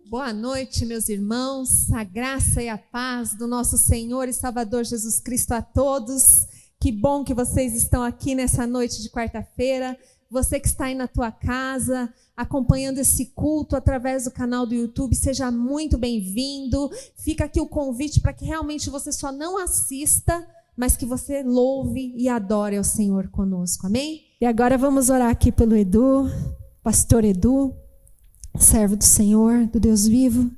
Boa noite, meus irmãos, a graça e a paz do nosso Senhor e Salvador Jesus Cristo a todos. Que bom que vocês estão aqui nessa noite de quarta-feira. Você que está aí na tua casa, acompanhando esse culto através do canal do YouTube, seja muito bem-vindo. Fica aqui o convite para que realmente você só não assista, mas que você louve e adore ao Senhor conosco, amém? E agora vamos orar aqui pelo Edu, pastor Edu, servo do Senhor, do Deus vivo.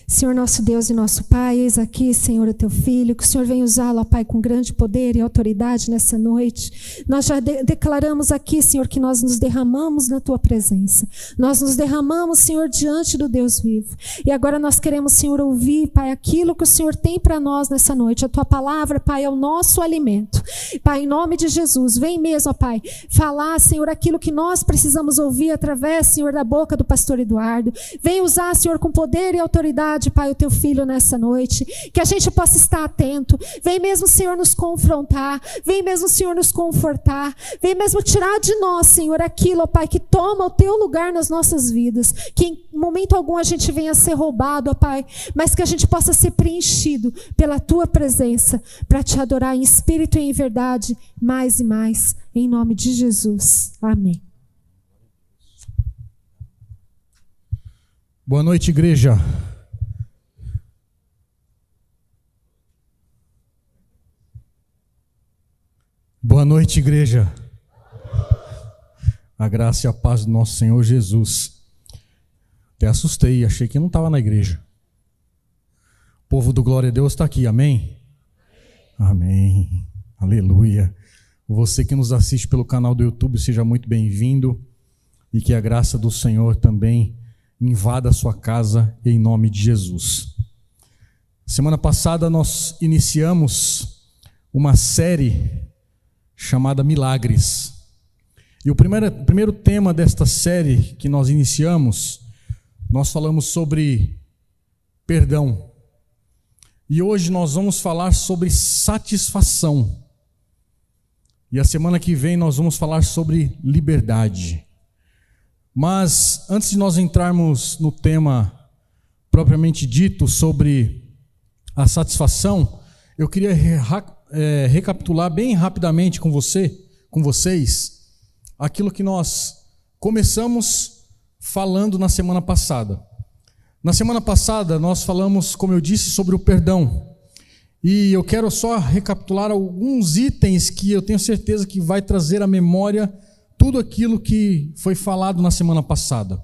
Senhor nosso Deus e nosso Pai, eis aqui, Senhor, o teu filho, que o Senhor venha usá-lo, ó Pai, com grande poder e autoridade nessa noite. Nós já declaramos aqui, Senhor, que nós nos derramamos na tua presença. Nós nos derramamos, Senhor, diante do Deus vivo. E agora nós queremos, Senhor, ouvir, Pai, aquilo que o Senhor tem para nós nessa noite. A tua palavra, Pai, é o nosso alimento. Pai, em nome de Jesus, vem mesmo, ó Pai, falar, Senhor, aquilo que nós precisamos ouvir através, Senhor, da boca do pastor Eduardo. Vem usar, Senhor, com poder e autoridade, Pai, o teu filho nessa noite, que a gente possa estar atento. Vem mesmo, Senhor, nos confrontar, vem mesmo, Senhor, nos confortar, vem mesmo tirar de nós, Senhor, aquilo, ó Pai, que toma o teu lugar nas nossas vidas, que em momento algum a gente venha a ser roubado, ó Pai, mas que a gente possa ser preenchido pela tua presença, para te adorar em espírito e em verdade, mais e mais, em nome de Jesus, amém. Boa noite, igreja. Boa noite, igreja. A graça e a paz do nosso Senhor Jesus. Até assustei, achei que não estava na igreja. O povo do Glória a Deus está aqui, amém? Amém. Aleluia. Você que nos assiste pelo canal do YouTube, seja muito bem-vindo e que a graça do Senhor também invada a sua casa em nome de Jesus. Semana passada nós iniciamos uma série chamada Milagres. E o primeiro tema desta série que nós iniciamos, nós falamos sobre perdão. E hoje nós vamos falar sobre satisfação. E a semana que vem nós vamos falar sobre liberdade. Mas antes de nós entrarmos no tema propriamente dito sobre a satisfação, eu queria recapitular bem rapidamente com vocês, aquilo que nós começamos falando na semana passada. Na semana passada nós falamos, como eu disse, sobre o perdão. E eu quero só recapitular alguns itens que eu tenho certeza que vai trazer à memória tudo aquilo que foi falado na semana passada.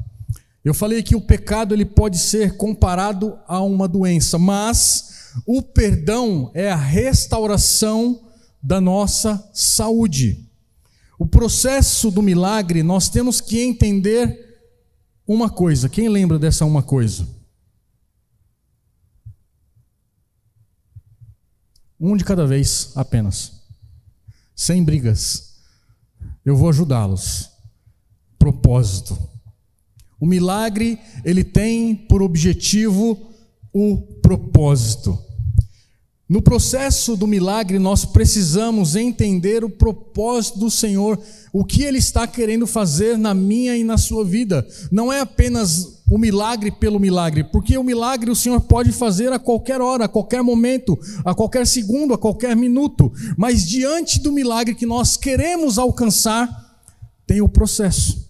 Eu falei que o pecado ele pode ser comparado a uma doença, mas o perdão é a restauração da nossa saúde. O processo do milagre, nós temos que entender uma coisa. Quem lembra dessa uma coisa? Um de cada vez apenas. Sem brigas. Eu vou ajudá-los. Propósito. O milagre, ele tem por objetivo o propósito. No processo do milagre, nós precisamos entender o propósito do Senhor, o que Ele está querendo fazer na minha e na sua vida. Não é apenas o milagre pelo milagre, porque o milagre o Senhor pode fazer a qualquer hora, a qualquer momento, a qualquer segundo, a qualquer minuto. Mas diante do milagre que nós queremos alcançar, tem o processo.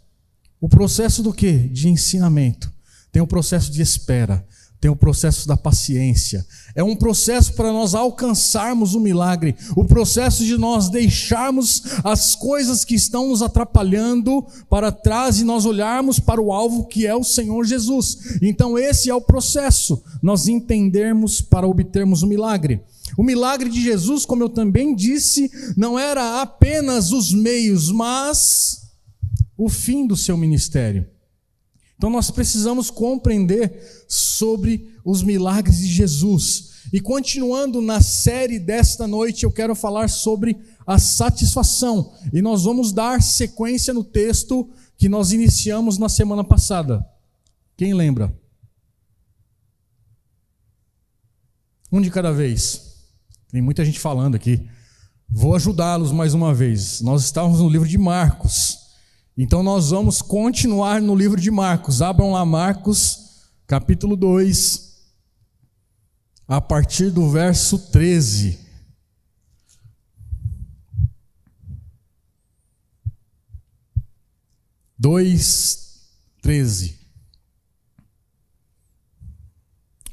O processo do quê? De ensinamento. Tem o processo de espera. Tem o processo da paciência. É um processo para nós alcançarmos o milagre. O processo de nós deixarmos as coisas que estão nos atrapalhando para trás e nós olharmos para o alvo que é o Senhor Jesus. Então esse é o processo. Nós entendermos para obtermos o milagre. O milagre de Jesus, como eu também disse, não era apenas os meios, mas o fim do seu ministério. Então nós precisamos compreender sobre os milagres de Jesus. E continuando na série desta noite, eu quero falar sobre a satisfação. E nós vamos dar sequência no texto que nós iniciamos na semana passada. Quem lembra? Um de cada vez. Tem muita gente falando aqui. Vou ajudá-los mais uma vez. Nós estávamos no livro de Marcos. Então nós vamos continuar no livro de Marcos. Abram lá Marcos, capítulo 2, a partir do verso 13. Dois, 13.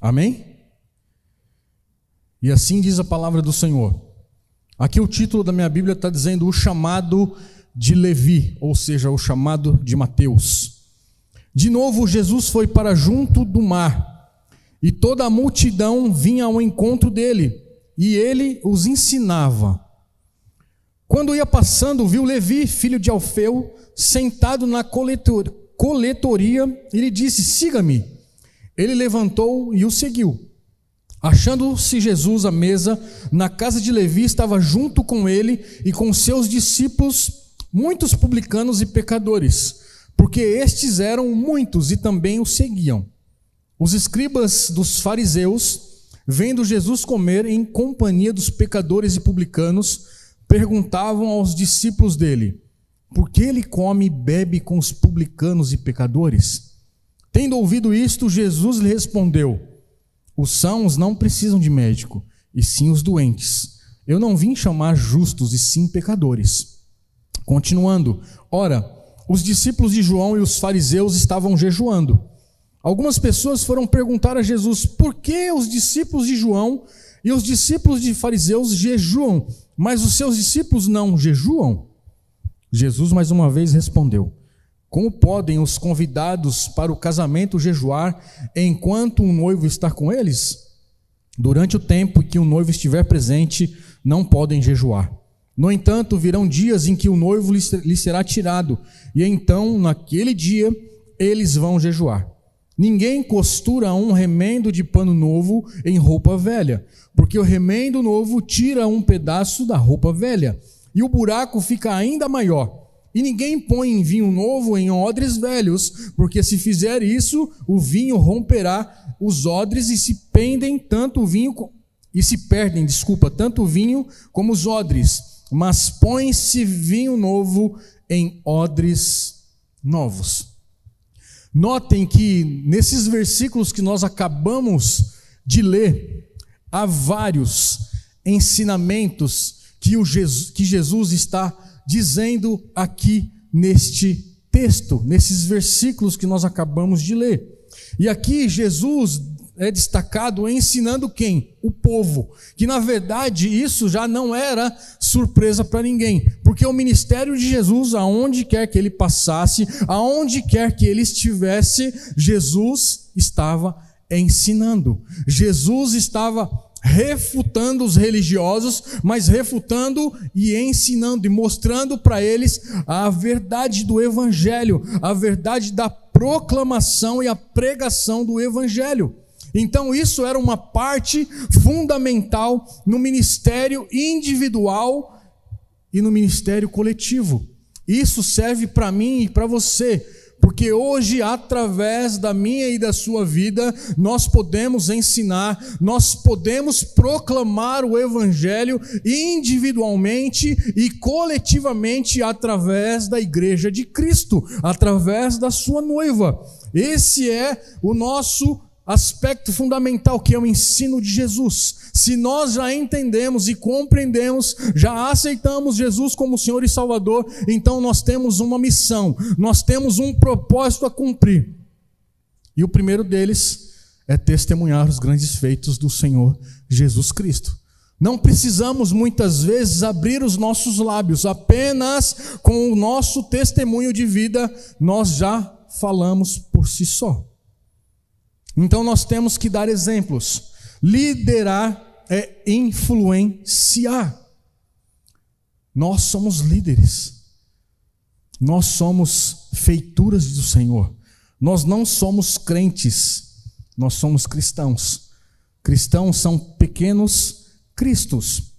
Amém? E assim diz a palavra do Senhor. Aqui o título da minha Bíblia está dizendo o chamado de Levi, ou seja, o chamado de Mateus. De novo Jesus foi para junto do mar, e toda a multidão vinha ao encontro dele, e ele os ensinava. Quando ia passando, viu Levi, filho de Alfeu, sentado na coletoria, e lhe disse: siga-me. Ele levantou e o seguiu. Achando-se Jesus à mesa, na casa de Levi, estava junto com ele e com seus discípulos muitos publicanos e pecadores, porque estes eram muitos e também o seguiam. Os escribas dos fariseus, vendo Jesus comer em companhia dos pecadores e publicanos, perguntavam aos discípulos dele: por que ele come e bebe com os publicanos e pecadores? Tendo ouvido isto, Jesus lhe respondeu: os sãos não precisam de médico, e sim os doentes. Eu não vim chamar justos, e sim pecadores. Continuando, ora, os discípulos de João e os fariseus estavam jejuando. Algumas pessoas foram perguntar a Jesus: por que os discípulos de João e os discípulos de fariseus jejuam, mas os seus discípulos não jejuam? Jesus mais uma vez respondeu: como podem os convidados para o casamento jejuar enquanto um noivo está com eles? Durante o tempo que o noivo estiver presente, não podem jejuar. No entanto, virão dias em que o noivo lhe será tirado, e então, naquele dia, eles vão jejuar. Ninguém costura um remendo de pano novo em roupa velha, porque o remendo novo tira um pedaço da roupa velha, e o buraco fica ainda maior. E ninguém põe vinho novo em odres velhos, porque se fizer isso, o vinho romperá os odres e se perdem tanto o vinho como os odres. Mas põe-se vinho novo em odres novos. Notem que nesses versículos que nós acabamos de ler, há vários ensinamentos que Jesus está dizendo aqui neste texto, nesses versículos que nós acabamos de ler. E aqui Jesus é destacado ensinando quem? O povo. Que na verdade isso já não era surpresa para ninguém, porque o ministério de Jesus, aonde quer que ele passasse, aonde quer que ele estivesse, Jesus estava ensinando. Jesus estava refutando os religiosos, mas refutando e ensinando e mostrando para eles a verdade do evangelho, a verdade da proclamação e a pregação do evangelho. Então isso era uma parte fundamental no ministério individual e no ministério coletivo. Isso serve para mim e para você, porque hoje, através da minha e da sua vida, nós podemos ensinar, nós podemos proclamar o evangelho individualmente e coletivamente através da igreja de Cristo, através da sua noiva. Esse é o nosso aspecto fundamental, que é o ensino de Jesus. Se nós já entendemos e compreendemos, já aceitamos Jesus como Senhor e Salvador, então nós temos uma missão, nós temos um propósito a cumprir. E o primeiro deles é testemunhar os grandes feitos do Senhor Jesus Cristo. Não precisamos muitas vezes abrir os nossos lábios, apenas com o nosso testemunho de vida nós já falamos por si só. Então nós temos que dar exemplos. Liderar é influenciar. Nós somos líderes. Nós somos feituras do Senhor. Nós não somos crentes, nós somos cristãos. Cristãos são pequenos cristos.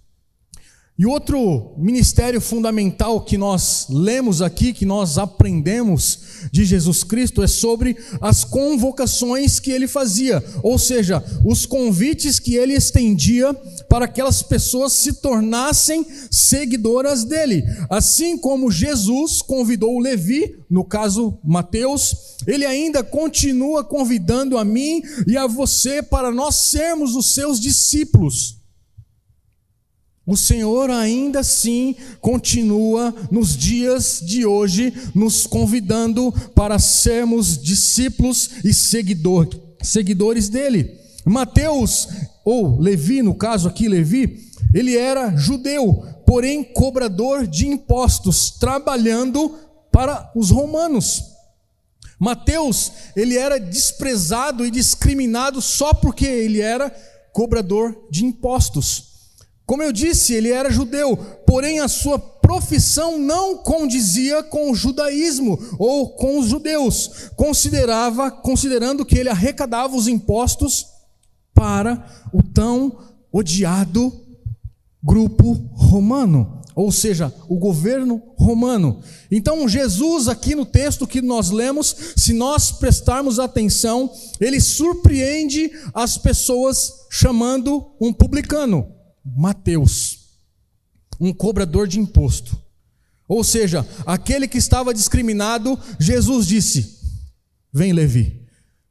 E outro ministério fundamental que nós lemos aqui, que nós aprendemos de Jesus Cristo, é sobre as convocações que ele fazia, ou seja, os convites que ele estendia para aquelas pessoas se tornassem seguidoras dele. Assim como Jesus convidou Levi, no caso Mateus, ele ainda continua convidando a mim e a você para nós sermos os seus discípulos. O Senhor ainda assim continua nos dias de hoje nos convidando para sermos discípulos e seguidores dele. Mateus, ou Levi, no caso aqui Levi, ele era judeu, porém cobrador de impostos, trabalhando para os romanos. Mateus, ele era desprezado e discriminado só porque ele era cobrador de impostos. Como eu disse, ele era judeu, porém a sua profissão não condizia com o judaísmo ou com os judeus, considerando que ele arrecadava os impostos para o tão odiado grupo romano, ou seja, o governo romano. Então Jesus aqui no texto que nós lemos, se nós prestarmos atenção, ele surpreende as pessoas chamando um publicano, Mateus, um cobrador de imposto. Ou seja, aquele que estava discriminado, Jesus disse: vem Levi,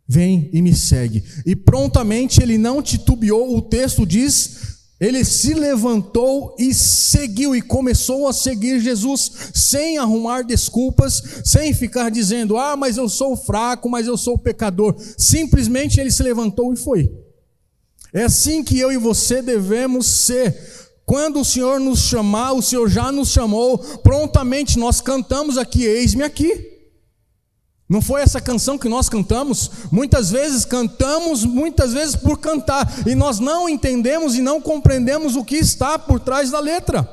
vem e me segue. E prontamente ele não titubeou, o texto diz, ele se levantou e seguiu, e começou a seguir Jesus, sem arrumar desculpas, sem ficar dizendo, mas eu sou fraco, mas eu sou pecador. Simplesmente ele se levantou e foi. É assim que eu e você devemos ser. Quando o Senhor nos chamar, o Senhor já nos chamou, prontamente nós cantamos aqui, eis-me aqui. Não foi essa canção que nós cantamos? Muitas vezes cantamos, muitas vezes por cantar, e nós não entendemos e não compreendemos o que está por trás da letra.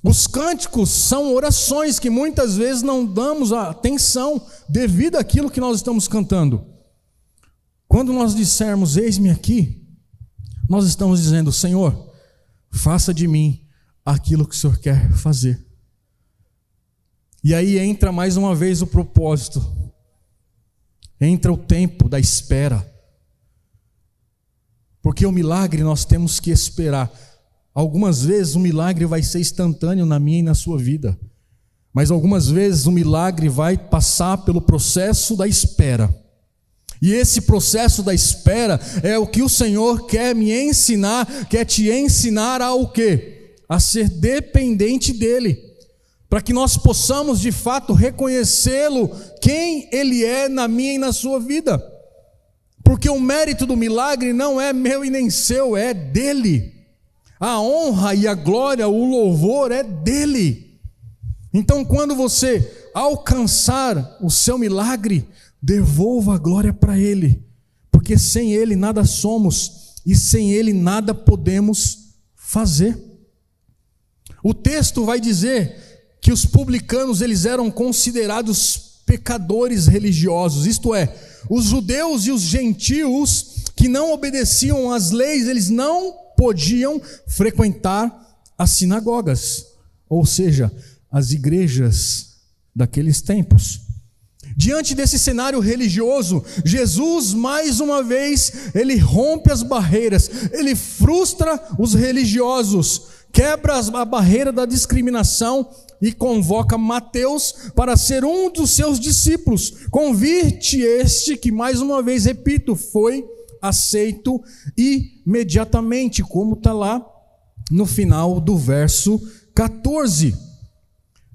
Os cânticos são orações que muitas vezes não damos a atenção devido àquilo que nós estamos cantando. Quando nós dissermos, eis-me aqui, nós estamos dizendo, Senhor, faça de mim aquilo que o Senhor quer fazer. E aí entra mais uma vez o propósito, entra o tempo da espera, porque o milagre nós temos que esperar. Algumas vezes o milagre vai ser instantâneo na minha e na sua vida, mas algumas vezes o milagre vai passar pelo processo da espera. E esse processo da espera é o que o Senhor quer me ensinar, quer te ensinar a o quê? A ser dependente dEle, para que nós possamos de fato reconhecê-lo, quem Ele é na minha e na sua vida. Porque o mérito do milagre não é meu e nem seu, é dEle. A honra e a glória, o louvor é dEle. Então quando você alcançar o seu milagre, devolva a glória para Ele, porque sem Ele nada somos e sem Ele nada podemos fazer. O texto vai dizer que os publicanos eles eram considerados pecadores religiosos, isto é, os judeus e os gentios que não obedeciam às leis, eles não podiam frequentar as sinagogas, ou seja, as igrejas daqueles tempos. Diante desse cenário religioso, Jesus mais uma vez, ele rompe as barreiras, ele frustra os religiosos, quebra a barreira da discriminação e convoca Mateus para ser um dos seus discípulos. Convite este que, mais uma vez, repito, foi aceito imediatamente, como está lá no final do verso 14.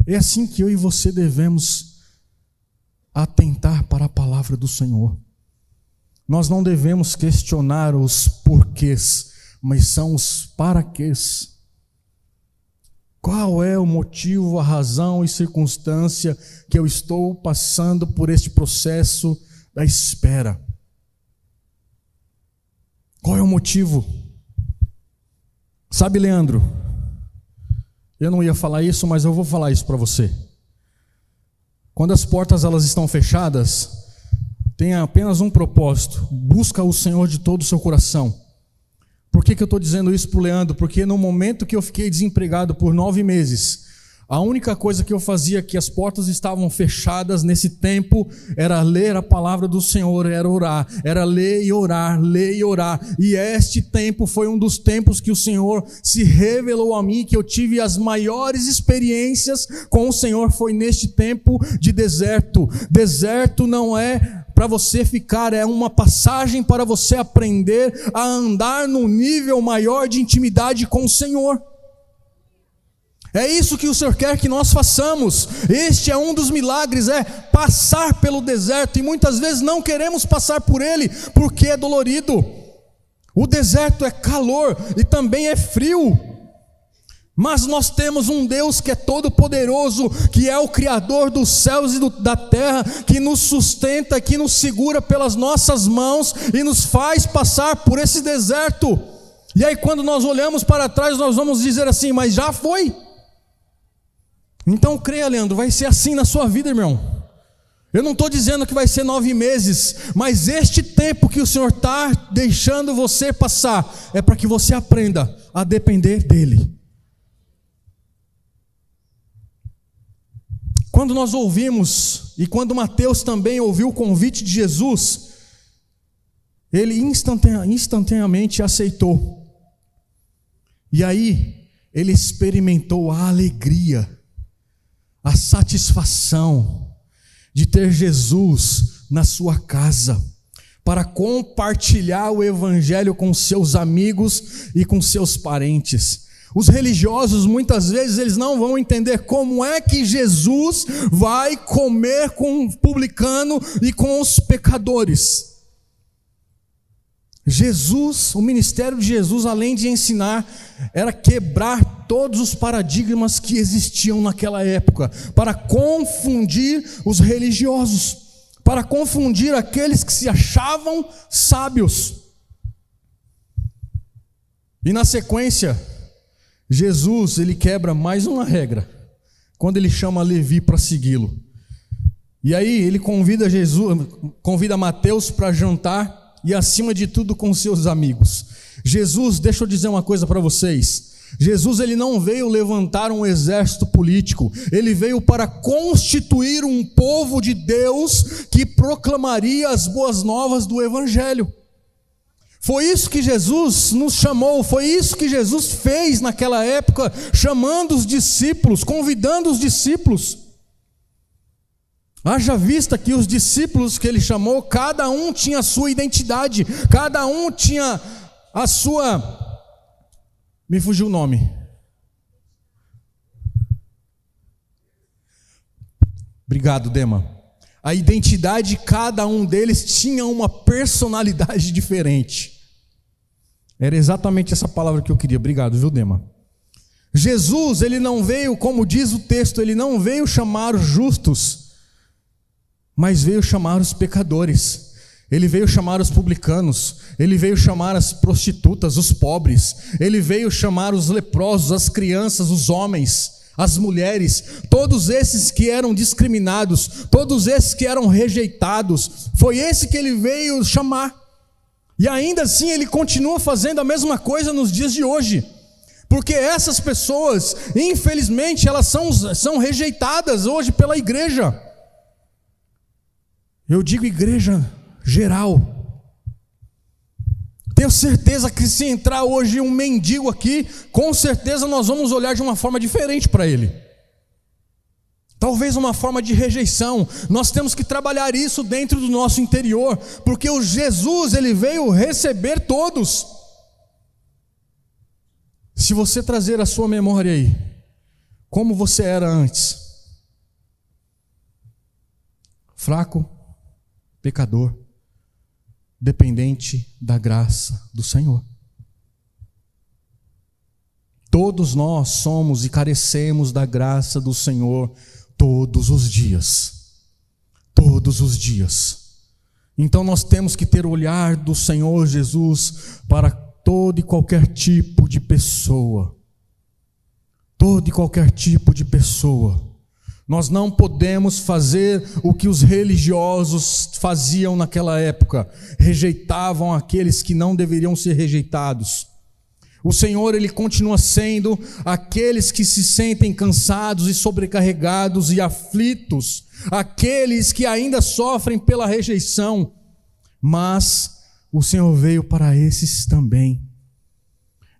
É assim que eu e você devemos atentar para a palavra do Senhor. Nós não devemos questionar os porquês, mas são os paraquês. Qual é o motivo, a razão e circunstância que eu estou passando por este processo da espera? Qual é o motivo? Sabe, Leandro, eu não ia falar isso, mas eu vou falar isso para você. Quando as portas elas estão fechadas, tem apenas um propósito: busca o Senhor de todo o seu coração. Por que eu estou dizendo isso para o Leandro? Porque no momento que eu fiquei desempregado por 9 meses, a única coisa que eu fazia, que as portas estavam fechadas nesse tempo, era ler a palavra do Senhor, era orar, era ler e orar, ler e orar. E este tempo foi um dos tempos que o Senhor se revelou a mim, que eu tive as maiores experiências com o Senhor, foi neste tempo de deserto. Deserto não é para você ficar, é uma passagem para você aprender a andar num nível maior de intimidade com o Senhor. É isso que o Senhor quer que nós façamos. Este é um dos milagres, é passar pelo deserto. E muitas vezes não queremos passar por ele, porque é dolorido. O deserto é calor e também é frio. Mas nós temos um Deus que é todo poderoso, que é o Criador dos céus e da terra, que nos sustenta, que nos segura pelas nossas mãos e nos faz passar por esse deserto. E aí quando nós olhamos para trás, nós vamos dizer assim, mas já foi. Então creia, Leandro, vai ser assim na sua vida, irmão. Eu não estou dizendo que vai ser 9 meses, mas este tempo que o Senhor está deixando você passar, é para que você aprenda a depender dEle. Quando nós ouvimos, e quando Mateus também ouviu o convite de Jesus, ele instantaneamente aceitou. E aí, ele experimentou a alegria, a satisfação de ter Jesus na sua casa, para compartilhar o evangelho com seus amigos e com seus parentes. Os religiosos, muitas vezes, eles não vão entender como é que Jesus vai comer com o publicano e com os pecadores. Jesus, o ministério de Jesus, além de ensinar, era quebrar todos os paradigmas que existiam naquela época, para confundir os religiosos, para confundir aqueles que se achavam sábios. E na sequência, Jesus, ele quebra mais uma regra, quando ele chama Levi para segui-lo. E aí ele convida Mateus para jantar, e acima de tudo com seus amigos. Jesus, deixa eu dizer uma coisa para vocês. Jesus, ele não veio levantar um exército político. Ele veio para constituir um povo de Deus que proclamaria as boas novas do evangelho. Foi isso que Jesus nos chamou, foi isso que Jesus fez naquela época, chamando os discípulos, convidando os discípulos. Haja vista que os discípulos que ele chamou, cada um tinha a sua identidade, cada um tinha a sua... Me fugiu o nome. Obrigado, Dema. A identidade de cada um deles tinha uma personalidade diferente. Era exatamente essa palavra que eu queria. Obrigado, viu, Dema? Jesus, ele não veio, como diz o texto, ele não veio chamar os justos, mas veio chamar os pecadores. Ele veio chamar os publicanos, ele veio chamar as prostitutas, os pobres, ele veio chamar os leprosos, as crianças, os homens, as mulheres, todos esses que eram discriminados, todos esses que eram rejeitados. Foi esse que ele veio chamar. E ainda assim ele continua fazendo a mesma coisa nos dias de hoje, porque essas pessoas, infelizmente, elas são rejeitadas hoje pela igreja. Eu digo igreja geral. Tenho certeza que se entrar hoje um mendigo aqui, com certeza nós vamos olhar de uma forma diferente para ele. Talvez uma forma de rejeição. Nós temos que trabalhar isso dentro do nosso interior, porque o Jesus, ele veio receber todos. Se você trazer a sua memória aí, como você era antes? Fraco, pecador, dependente da graça do Senhor. Todos nós somos e carecemos da graça do Senhor todos os dias. Todos os dias. Então nós temos que ter o olhar do Senhor Jesus para todo e qualquer tipo de pessoa. Todo e qualquer tipo de pessoa. Nós não podemos fazer o que os religiosos faziam naquela época. Rejeitavam aqueles que não deveriam ser rejeitados. O Senhor, Ele continua sendo aqueles que se sentem cansados e sobrecarregados e aflitos, aqueles que ainda sofrem pela rejeição, mas o Senhor veio para esses também.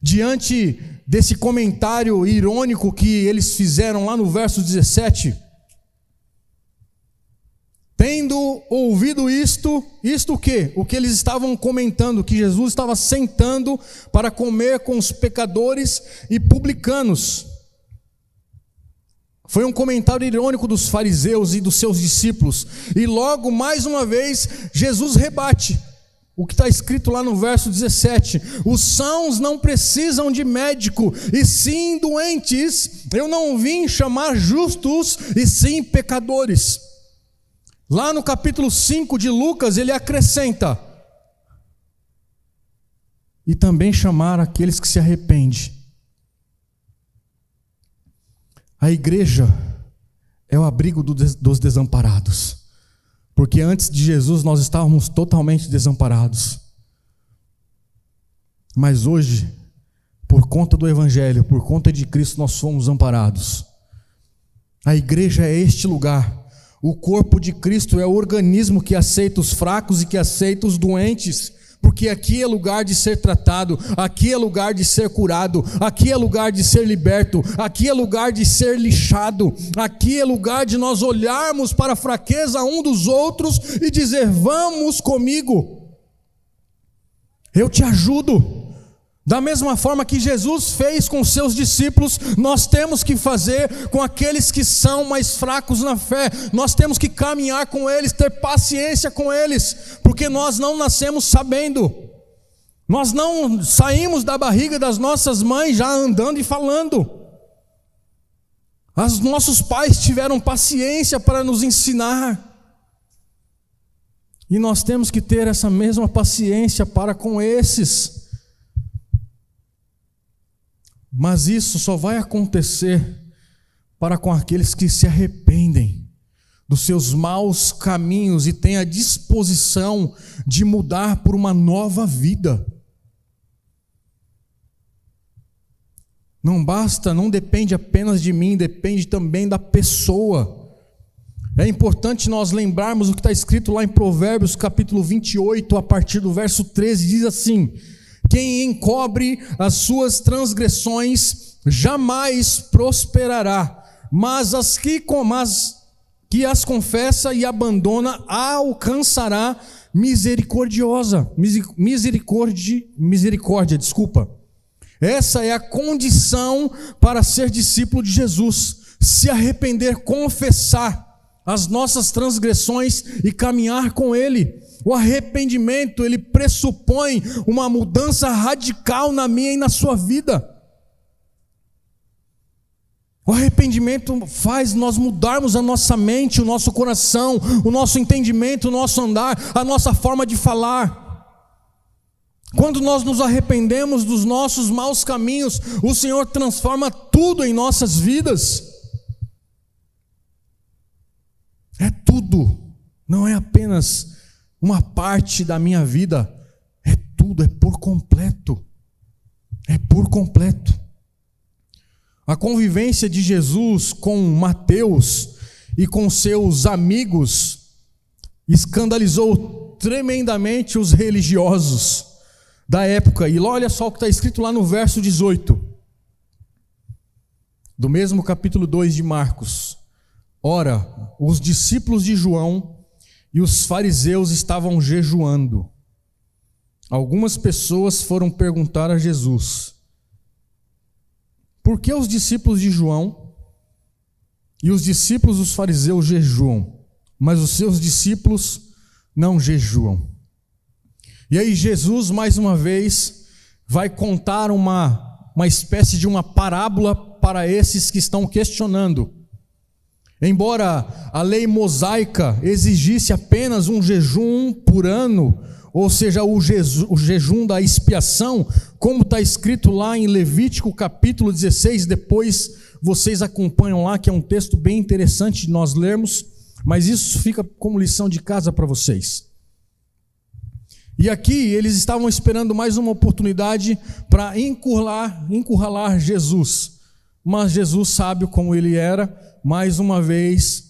Diante desse comentário irônico que eles fizeram lá no verso 17, tendo ouvido isto o quê? O que eles estavam comentando, que Jesus estava sentando para comer com os pecadores e publicanos. Foi um comentário irônico dos fariseus e dos seus discípulos. E logo, mais uma vez, Jesus rebate o que está escrito lá no verso 17: os sãos não precisam de médico, e sim doentes. Eu não vim chamar justos, e sim pecadores. Lá no capítulo 5 de Lucas, ele acrescenta: e também chamar aqueles que se arrependem. A igreja é o abrigo dos desamparados, porque antes de Jesus nós estávamos totalmente desamparados, mas hoje, por conta do Evangelho, por conta de Cristo, nós fomos amparados. A igreja é este lugar. O corpo de Cristo é o organismo que aceita os fracos e que aceita os doentes, porque aqui é lugar de ser tratado, aqui é lugar de ser curado, aqui é lugar de ser liberto, aqui é lugar de ser lixado, aqui é lugar de nós olharmos para a fraqueza um dos outros e dizer: vamos comigo, eu te ajudo. Da mesma forma que Jesus fez com seus discípulos, nós temos que fazer com aqueles que são mais fracos na fé. Nós temos que caminhar com eles, ter paciência com eles, porque nós não nascemos sabendo. Nós não saímos da barriga das nossas mães já andando e falando. Os nossos pais tiveram paciência para nos ensinar. E nós temos que ter essa mesma paciência para com esses. Mas isso só vai acontecer para com aqueles que se arrependem dos seus maus caminhos e têm a disposição de mudar por uma nova vida. Não basta, não depende apenas de mim, depende também da pessoa. É importante nós lembrarmos o que está escrito lá em Provérbios capítulo 28, a partir do verso 13, diz assim: quem encobre as suas transgressões jamais prosperará, mas que as confessa e abandona alcançará misericórdia. Essa é a condição para ser discípulo de Jesus: se arrepender, confessar as nossas transgressões e caminhar com Ele. O arrependimento, ele pressupõe uma mudança radical na minha e na sua vida. O arrependimento faz nós mudarmos a nossa mente, o nosso coração, o nosso entendimento, o nosso andar, a nossa forma de falar. Quando nós nos arrependemos dos nossos maus caminhos, o Senhor transforma tudo em nossas vidas. É tudo, não é apenas uma parte da minha vida, é tudo, é por completo. É por completo. A convivência de Jesus com Mateus e com seus amigos escandalizou tremendamente os religiosos da época. E olha só o que está escrito lá no verso 18, do mesmo capítulo 2 de Marcos. Ora, os discípulos de João e os fariseus estavam jejuando. Algumas pessoas foram perguntar a Jesus: por que os discípulos de João e os discípulos dos fariseus jejuam, mas os seus discípulos não jejuam? E aí Jesus, mais uma vez, vai contar uma espécie de uma parábola para esses que estão questionando. Embora a lei mosaica exigisse apenas um jejum por ano, ou seja, o jejum da expiação, como está escrito lá em Levítico capítulo 16, depois vocês acompanham lá, que é um texto bem interessante de nós lermos, mas isso fica como lição de casa para vocês. E aqui eles estavam esperando mais uma oportunidade para encurralar Jesus. Mas Jesus, sábio como ele era, mais uma vez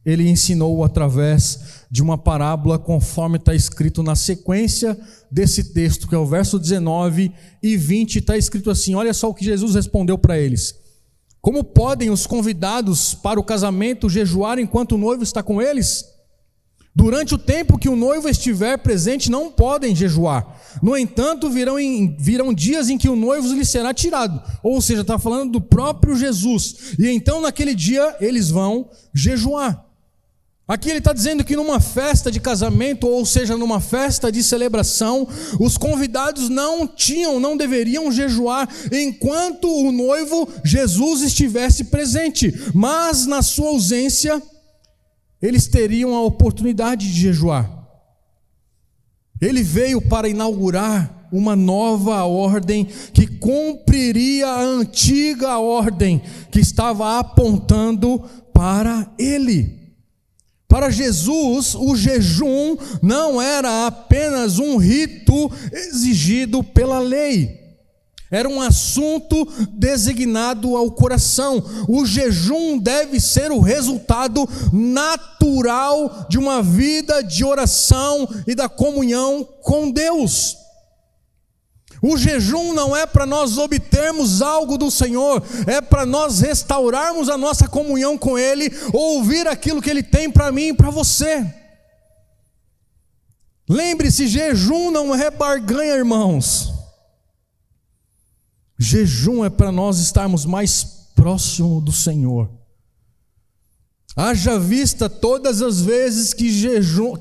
ele ensinou através de uma parábola, conforme está escrito na sequência desse texto, que é o verso 19 e 20, está escrito assim: olha só o que Jesus respondeu para eles. Como podem os convidados para o casamento jejuar enquanto o noivo está com eles? Durante o tempo que o noivo estiver presente, não podem jejuar. No entanto, virão dias em que o noivo lhe será tirado. Ou seja, está falando do próprio Jesus. E então, naquele dia, eles vão jejuar. Aqui ele está dizendo que numa festa de casamento, ou seja, numa festa de celebração, os convidados não deveriam jejuar enquanto o noivo Jesus estivesse presente. Mas, na sua ausência, eles teriam a oportunidade de jejuar. Ele veio para inaugurar uma nova ordem que cumpriria a antiga ordem que estava apontando para ele. Para Jesus, o jejum não era apenas um rito exigido pela lei. Era um assunto designado ao coração. O jejum deve ser o resultado natural de uma vida de oração e da comunhão com Deus. O jejum não é para nós obtermos algo do Senhor, é para nós restaurarmos a nossa comunhão com Ele, ouvir aquilo que Ele tem para mim e para você. Lembre-se, jejum não é barganha, irmãos. Jejum é para nós estarmos mais próximo do Senhor. Haja vista todas as vezes que Jesus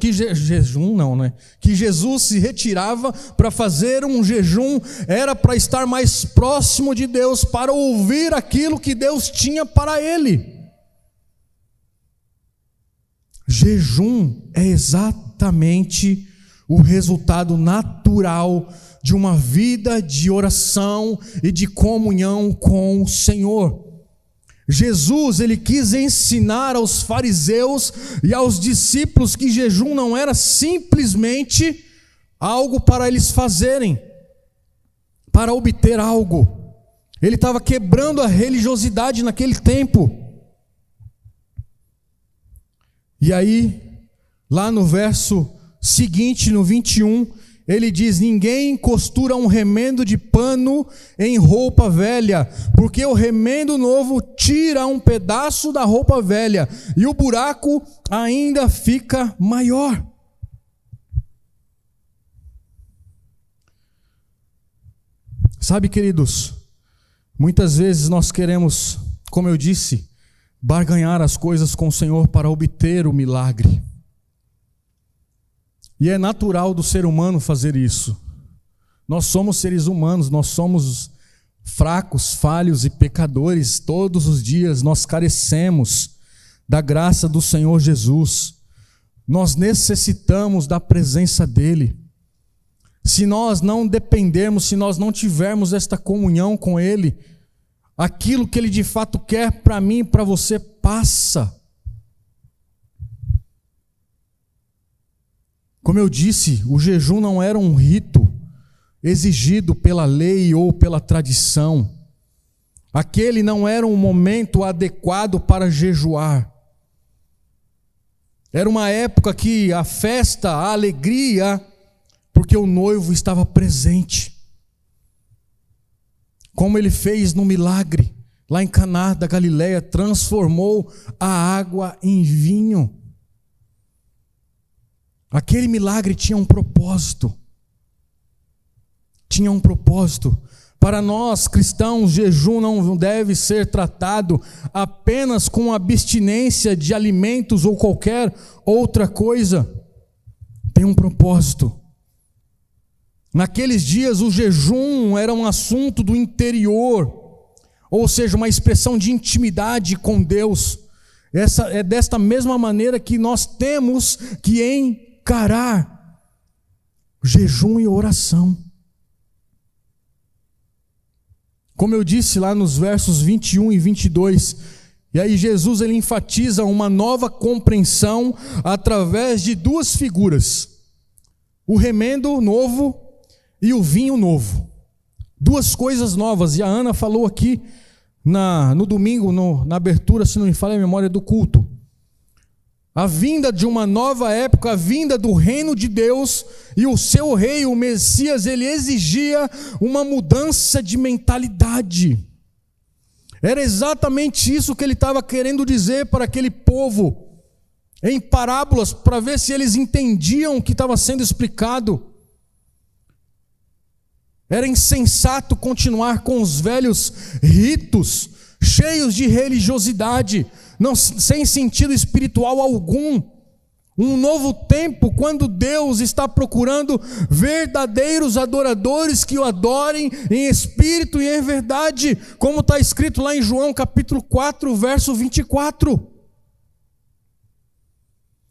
se retirava para fazer um jejum, era para estar mais próximo de Deus, para ouvir aquilo que Deus tinha para ele. Jejum é exatamente o resultado natural de uma vida de oração e de comunhão com o Senhor. Jesus, ele quis ensinar aos fariseus e aos discípulos que jejum não era simplesmente algo para eles fazerem, para obter algo. Ele estava quebrando a religiosidade naquele tempo. E aí, lá no verso seguinte, no 21, ele diz: ninguém costura um remendo de pano em roupa velha, porque o remendo novo tira um pedaço da roupa velha, e o buraco ainda fica maior. Sabe, queridos, muitas vezes nós queremos, como eu disse, barganhar as coisas com o Senhor para obter o milagre. E é natural do ser humano fazer isso. Nós somos seres humanos, nós somos fracos, falhos e pecadores. Todos os dias nós carecemos da graça do Senhor Jesus. Nós necessitamos da presença dEle. Se nós não dependermos, se nós não tivermos esta comunhão com Ele, aquilo que Ele de fato quer para mim e para você passa. Como eu disse, o jejum não era um rito exigido pela lei ou pela tradição. Aquele não era um momento adequado para jejuar. Era uma época que a festa, a alegria, porque o noivo estava presente. Como ele fez no milagre, lá em Caná da Galileia, transformou a água em vinho. Aquele milagre tinha um propósito. Tinha um propósito. Para nós cristãos, jejum não deve ser tratado apenas com abstinência de alimentos ou qualquer outra coisa. Tem um propósito. Naqueles dias o jejum era um assunto do interior, ou seja, uma expressão de intimidade com Deus. É desta mesma maneira que nós temos que encarar jejum e oração. Como eu disse lá nos versos 21 e 22, e aí Jesus ele enfatiza uma nova compreensão através de duas figuras. o remendo novo e o vinho novo. Duas coisas novas, e a Ana falou aqui no domingo, na abertura, se não me falha a memória, do culto. A vinda de uma nova época, a vinda do reino de Deus, e o seu rei, o Messias, ele exigia uma mudança de mentalidade. Era exatamente isso que ele estava querendo dizer para aquele povo, em parábolas, para ver se eles entendiam o que estava sendo explicado. Era insensato continuar com os velhos ritos, cheios de religiosidade, sem sentido espiritual algum. Um novo tempo, quando Deus está procurando verdadeiros adoradores que o adorem em espírito e em verdade, como está escrito lá em João capítulo 4, verso 24.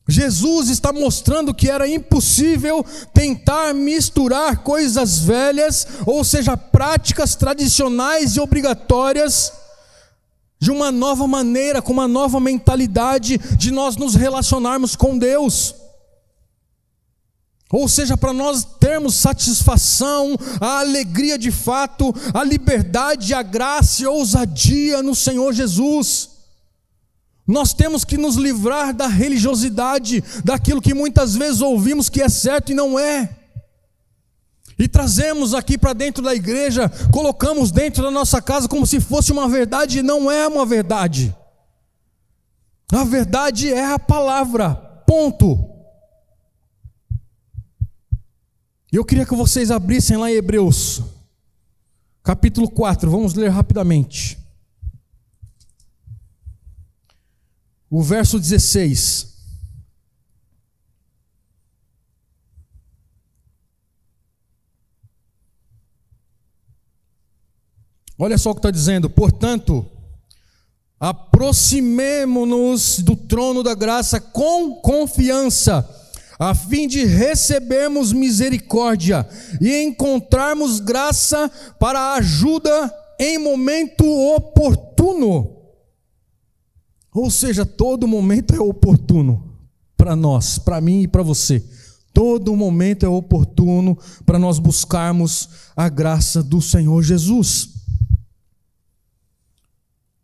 Jesus está mostrando que era impossível tentar misturar coisas velhas, ou seja, práticas tradicionais e obrigatórias, de uma nova maneira, com uma nova mentalidade de nós nos relacionarmos com Deus. Ou seja, para nós termos satisfação, a alegria de fato, a liberdade, a graça e a ousadia no Senhor Jesus. Nós temos que nos livrar da religiosidade, daquilo que muitas vezes ouvimos que é certo e não é. E trazemos aqui para dentro da igreja, colocamos dentro da nossa casa como se fosse uma verdade, e não é uma verdade. A verdade é a palavra, ponto. E eu queria que vocês abrissem lá em Hebreus, capítulo 4, vamos ler rapidamente. O verso 16. Olha só o que está dizendo: portanto, aproximemo-nos do trono da graça com confiança, a fim de recebermos misericórdia e encontrarmos graça para ajuda em momento oportuno. Ou seja, todo momento é oportuno para nós, para mim e para você. Todo momento é oportuno para nós buscarmos a graça do Senhor Jesus.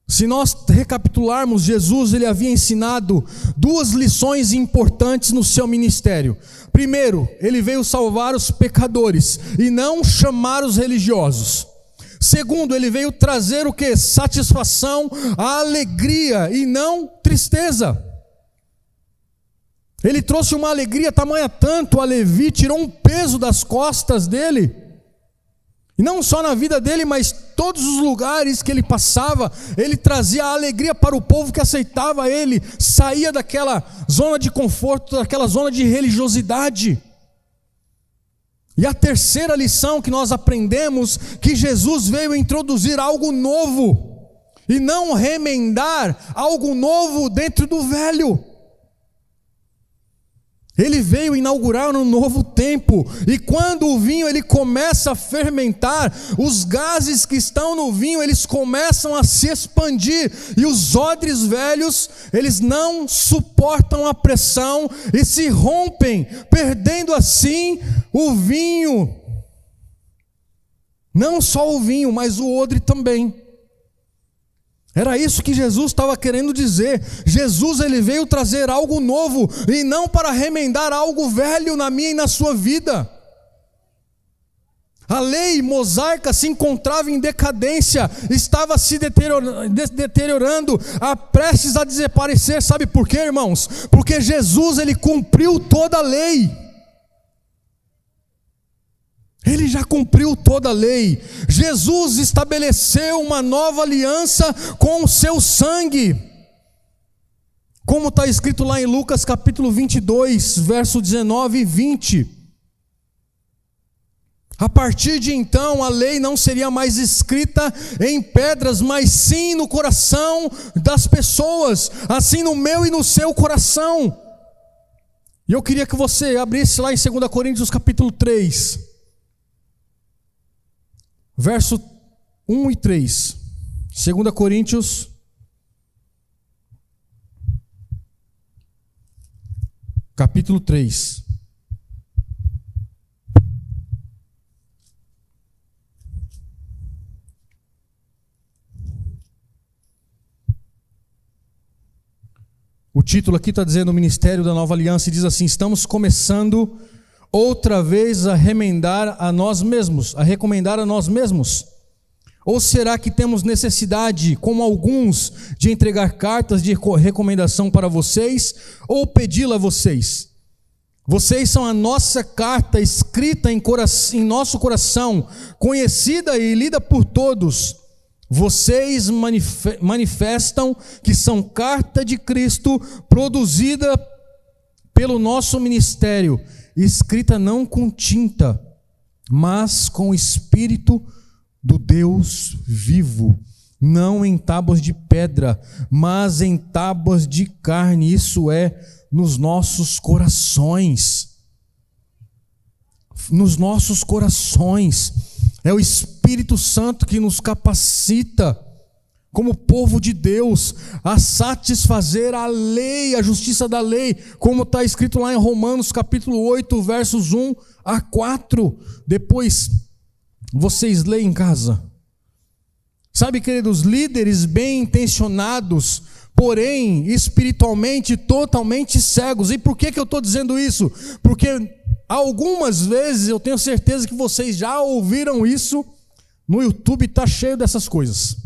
Se nós recapitularmos, Jesus ele havia ensinado duas lições importantes no seu ministério. Primeiro, ele veio salvar os pecadores e não chamar os religiosos. Segundo, ele veio trazer o que? Satisfação, a alegria e não tristeza. Ele trouxe uma alegria tamanha tanto a Levi, tirou um peso das costas dele. E não só na vida dele, mas todos os lugares que ele passava, ele trazia a alegria para o povo que aceitava ele, saía daquela zona de conforto, daquela zona de religiosidade. E a terceira lição que nós aprendemos, que Jesus veio introduzir algo novo, e não remendar algo novo dentro do velho. Ele veio inaugurar um novo tempo, e quando o vinho ele começa a fermentar, os gases que estão no vinho, eles começam a se expandir, e os odres velhos, eles não suportam a pressão, e se rompem, perdendo assim o vinho, não só o vinho, mas o odre também. Era isso que Jesus estava querendo dizer. Jesus ele veio trazer algo novo, e não para remendar algo velho na minha e na sua vida. A lei mosaica se encontrava em decadência, estava se deteriorando, prestes a desaparecer. Sabe por quê, irmãos? Porque Jesus ele cumpriu toda a lei. Ele já cumpriu toda a lei. Jesus estabeleceu uma nova aliança com o seu sangue, como está escrito lá em Lucas capítulo 22, verso 19 e 20. A partir de então, a lei não seria mais escrita em pedras, mas sim no coração das pessoas, assim no meu e no seu coração. E eu queria que você abrisse lá em 2 Coríntios capítulo 3, verso 1 e 3. 2 Coríntios capítulo 3. título aqui está dizendo o Ministério da Nova Aliança, e diz assim: estamos começando outra vez a recomendar a nós mesmos. Ou será que temos necessidade, como alguns, de entregar cartas de recomendação para vocês, ou pedi-la a vocês? Vocês são a nossa carta escrita em nosso coração, conhecida e lida por todos. Vocês manifestam que são carta de Cristo, produzida pelo nosso ministério, escrita não com tinta, mas com o Espírito do Deus vivo, não em tábuas de pedra, mas em tábuas de carne, isso é, nos nossos corações. Nos nossos corações. É o Espírito Santo que nos capacita, como povo de Deus, a satisfazer a lei, a justiça da lei, como está escrito lá em Romanos capítulo 8, versos 1 a 4. Depois vocês leem em casa. Sabe, queridos, líderes bem intencionados, porém espiritualmente totalmente cegos. E por que eu estou dizendo isso? Porque algumas vezes eu tenho certeza que vocês já ouviram isso. No YouTube está cheio dessas coisas.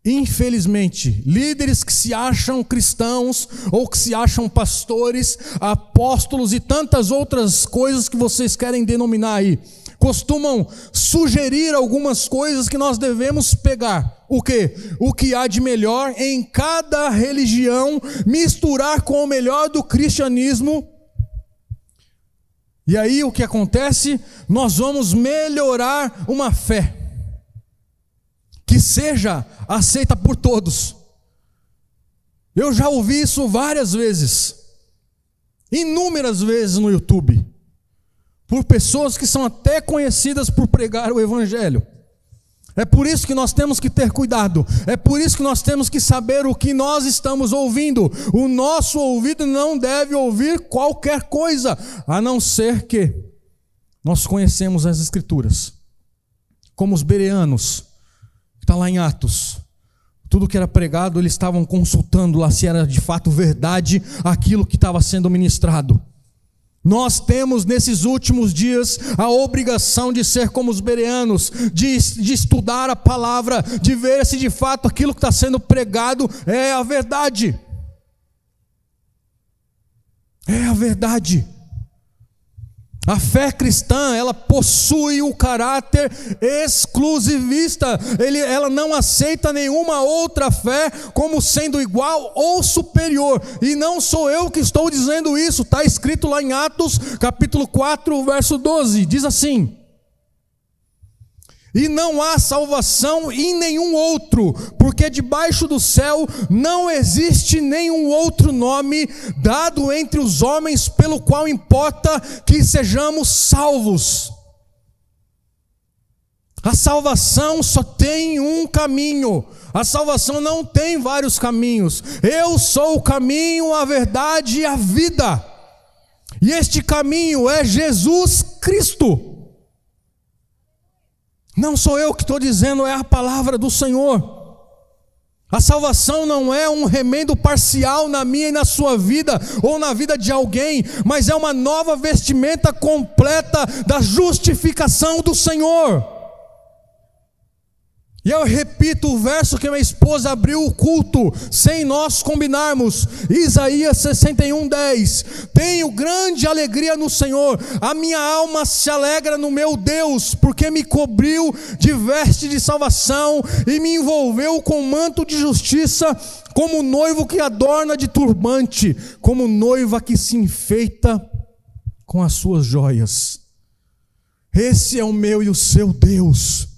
Infelizmente, líderes que se acham cristãos, ou que se acham pastores, apóstolos e tantas outras coisas que vocês querem denominar aí, costumam sugerir algumas coisas que nós devemos pegar. O quê? O que há de melhor em cada religião, misturar com o melhor do cristianismo. E aí o que acontece? Nós vamos melhorar uma fé que seja aceita por todos. Eu já ouvi isso várias vezes, inúmeras vezes no YouTube, por pessoas que são até conhecidas por pregar o Evangelho. É por isso que nós temos que ter cuidado, é por isso que nós temos que saber o que nós estamos ouvindo. O nosso ouvido não deve ouvir qualquer coisa, a não ser que nós conhecemos as Escrituras, como os bereanos, que está lá em Atos. Tudo que era pregado, eles estavam consultando lá se era de fato verdade aquilo que estava sendo ministrado. Nós temos nesses últimos dias a obrigação de ser como os bereanos, de estudar a palavra, de ver se de fato aquilo que está sendo pregado é a verdade. É a verdade. A fé cristã, ela possui um caráter exclusivista. Ela não aceita nenhuma outra fé como sendo igual ou superior. E não sou eu que estou dizendo isso. Está escrito lá em Atos, capítulo 4, verso 12. Diz assim: e não há salvação em nenhum outro, porque debaixo do céu não existe nenhum outro nome dado entre os homens pelo qual importa que sejamos salvos. A salvação só tem um caminho. A salvação não tem vários caminhos. Eu sou o caminho, a verdade e a vida. E este caminho é Jesus Cristo. Não sou eu que estou dizendo, é a palavra do Senhor. A salvação não é um remendo parcial na minha e na sua vida, ou na vida de alguém, mas é uma nova vestimenta completa da justificação do Senhor. E eu repito o verso que minha esposa abriu o culto, sem nós combinarmos, Isaías 61:10. Tenho grande alegria no Senhor, a minha alma se alegra no meu Deus, porque me cobriu de veste de salvação, e me envolveu com manto de justiça, como noivo que adorna de turbante, como noiva que se enfeita com as suas joias. Esse é o meu e o seu Deus.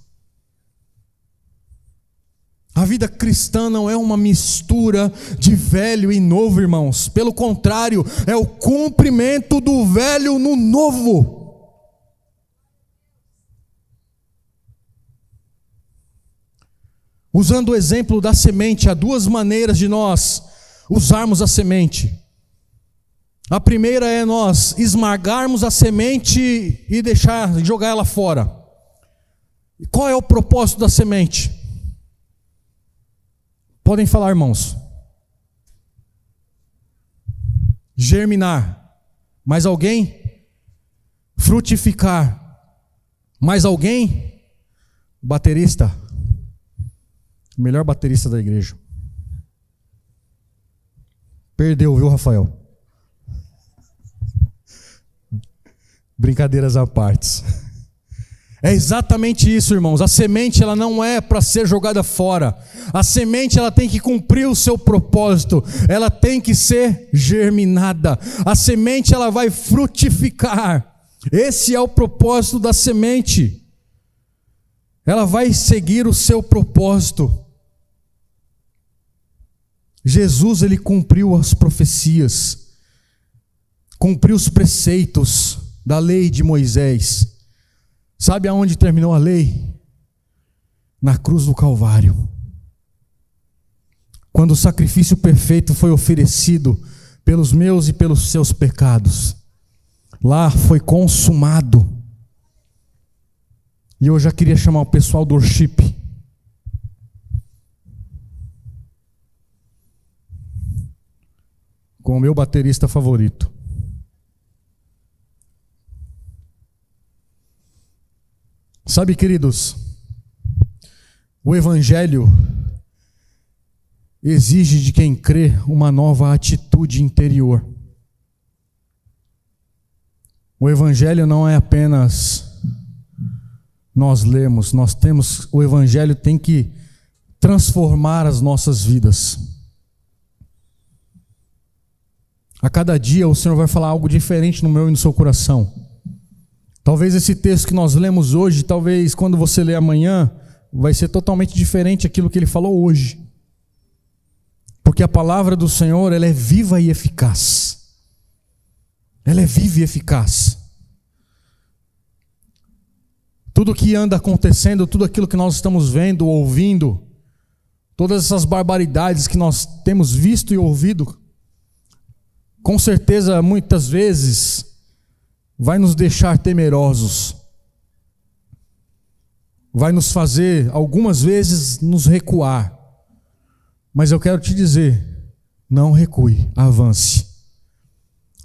A vida cristã não é uma mistura de velho e novo, irmãos. Pelo contrário, é o cumprimento do velho no novo. Usando o exemplo da semente, há duas maneiras de nós usarmos a semente. A primeira é nós esmagarmos a semente e jogar ela fora. E qual é o propósito da semente? Podem falar, irmãos. germinar. Mais alguém? Frutificar. Mais alguém? Baterista. O melhor baterista da igreja. Perdeu, viu, Rafael? Brincadeiras à parte. É exatamente isso, irmãos. A semente, ela não é para ser jogada fora. A semente, ela tem que cumprir o seu propósito. Ela tem que ser germinada. A semente, ela vai frutificar. Esse é o propósito da semente. Ela vai seguir o seu propósito. Jesus, ele cumpriu as profecias, cumpriu os preceitos da lei de Moisés. Sabe aonde terminou a lei? Na cruz do Calvário. Quando o sacrifício perfeito foi oferecido pelos meus e pelos seus pecados. Lá foi consumado. E eu já queria chamar o pessoal do worship. Com o meu baterista favorito. Sabe, queridos, o Evangelho exige de quem crê uma nova atitude interior. O Evangelho não é apenas nós lemos, o Evangelho tem que transformar as nossas vidas. A cada dia o Senhor vai falar algo diferente no meu e no seu coração. Talvez esse texto que nós lemos hoje, talvez quando você ler amanhã, vai ser totalmente diferente daquilo que ele falou hoje. Porque a palavra do Senhor, ela é viva e eficaz. Ela é viva e eficaz. Tudo que anda acontecendo, tudo aquilo que nós estamos vendo, ouvindo, todas essas barbaridades que nós temos visto e ouvido, com certeza, muitas vezes, vai nos deixar temerosos, vai nos fazer, algumas vezes, nos recuar. Mas eu quero te dizer, não recue, avance.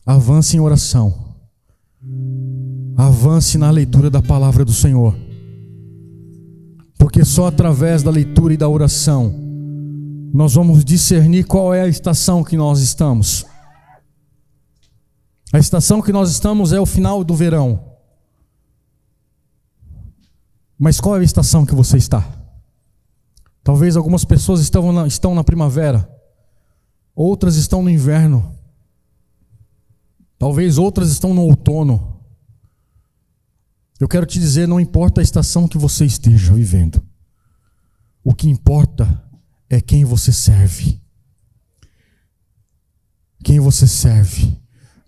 Avance em oração. Avance na leitura da palavra do Senhor. Porque só através da leitura e da oração, nós vamos discernir qual é a estação que nós estamos. A estação que nós estamos é o final do verão. Mas qual é a estação que você está? Talvez algumas pessoas estão na primavera, outras estão no inverno, talvez outras estão no outono. Eu quero te dizer, não importa a estação que você esteja vivendo, o que importa é quem você serve. Quem você serve.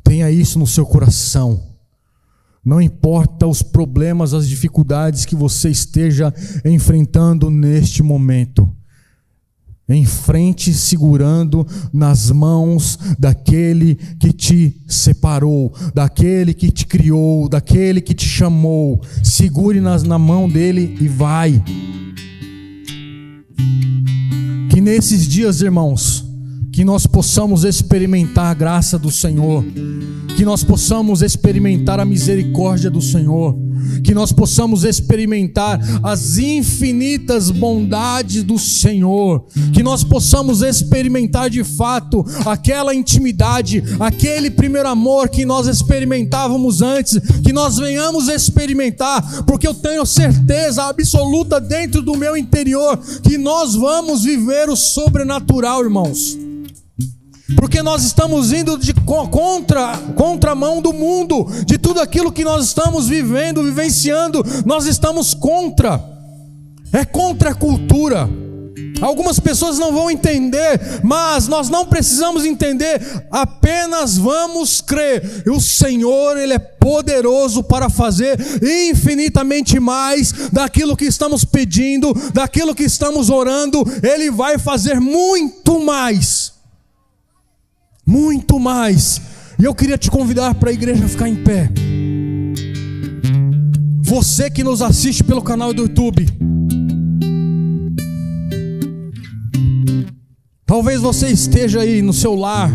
Tenha isso no seu coração. Não importa os problemas, as dificuldades que você esteja enfrentando neste momento. Enfrente segurando nas mãos daquele que te separou, daquele que te criou, daquele que te chamou. Segure na mão dele e vai. Que nesses dias, irmãos, que nós possamos experimentar a graça do Senhor, que nós possamos experimentar a misericórdia do Senhor, que nós possamos experimentar as infinitas bondades do Senhor, que nós possamos experimentar de fato aquela intimidade, aquele primeiro amor que nós experimentávamos antes, que nós venhamos experimentar, porque eu tenho certeza absoluta dentro do meu interior que nós vamos viver o sobrenatural, irmãos. Porque nós estamos indo de contramão do mundo, de tudo aquilo que nós estamos vivendo, vivenciando, nós estamos contra. É contra a cultura. Algumas pessoas não vão entender, mas nós não precisamos entender, apenas vamos crer. E o Senhor, Ele é poderoso para fazer infinitamente mais daquilo que estamos pedindo, daquilo que estamos orando. Ele vai fazer muito mais. Muito mais. E eu queria te convidar para a igreja ficar em pé. Você que nos assiste pelo canal do YouTube, talvez você esteja aí no seu lar,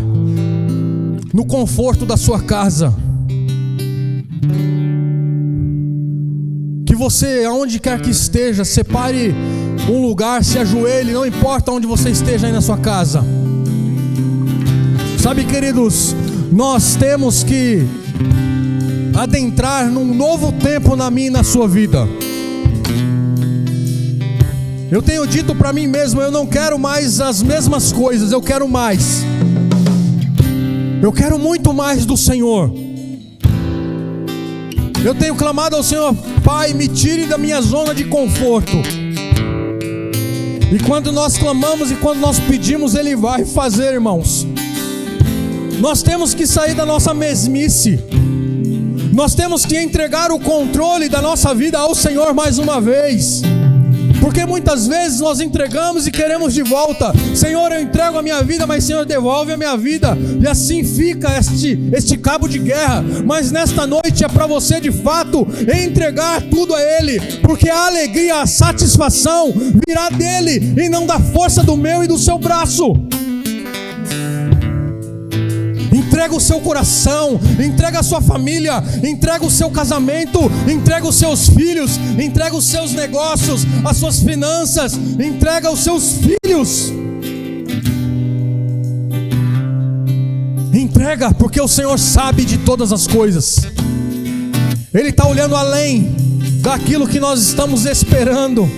no conforto da sua casa. Que você, aonde quer que esteja, separe um lugar, se ajoelhe, não importa onde você esteja aí na sua casa. Sabe, queridos, nós temos que adentrar num novo tempo na minha e na sua vida. Eu tenho dito para mim mesmo, eu não quero mais as mesmas coisas, eu quero mais. Eu quero muito mais do Senhor. Eu tenho clamado ao Senhor: Pai, me tire da minha zona de conforto. E quando nós clamamos e quando nós pedimos, Ele vai fazer, irmãos. Nós temos que sair da nossa mesmice. Nós temos que entregar o controle da nossa vida ao Senhor mais uma vez. Porque muitas vezes nós entregamos e queremos de volta. Senhor, eu entrego a minha vida, mas Senhor, devolve a minha vida. E assim fica este cabo de guerra. Mas nesta noite é para você de fato entregar tudo a Ele. Porque a alegria, a satisfação virá dEle e não da força do meu e do seu braço. Entrega o seu coração, entrega a sua família, entrega o seu casamento, entrega os seus filhos, entrega os seus negócios, as suas finanças, entrega os seus filhos. Entrega, porque o Senhor sabe de todas as coisas. Ele está olhando além daquilo que nós estamos esperando.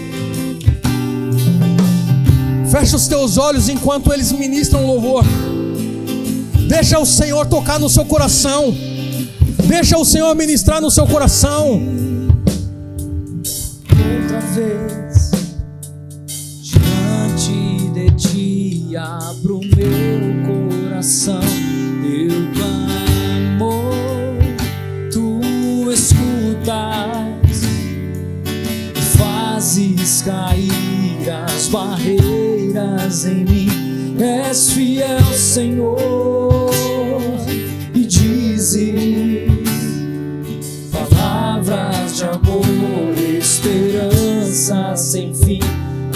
Fecha os teus olhos enquanto eles ministram louvor. Deixa o Senhor tocar no seu coração. Deixa o Senhor ministrar no seu coração. Outra vez diante de ti abro meu coração. Eu clamo, tu escutas, fazes cair as barreiras em mim. És fiel, Senhor, e dizes palavras de amor, esperança sem fim.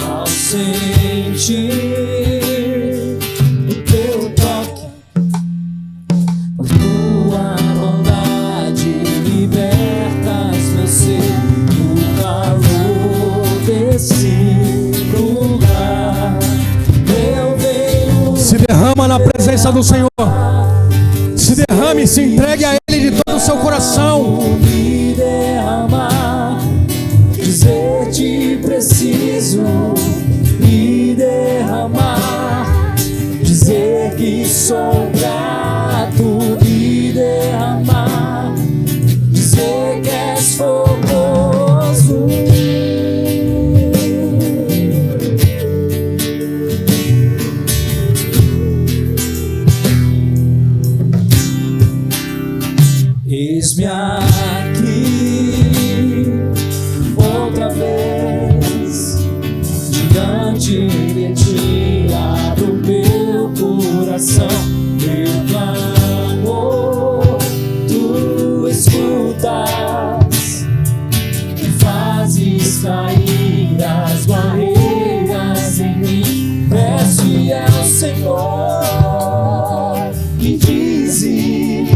Ao sentir o teu toque, por tua bondade libertas meu ser do calor desse lugar. Se derrama na presença do Senhor. Se derrame, se entregue a Ele de todo o seu coração. Me derramar, dizer-te preciso. Me derramar, dizer que sou grato. Me derramar, dizer que és fogoso. Eis-me aqui outra vez diante de ti, abro meu coração, meu clamor, tu escutas e fazes cair as barreiras em mim. És fiel, Senhor, e dizes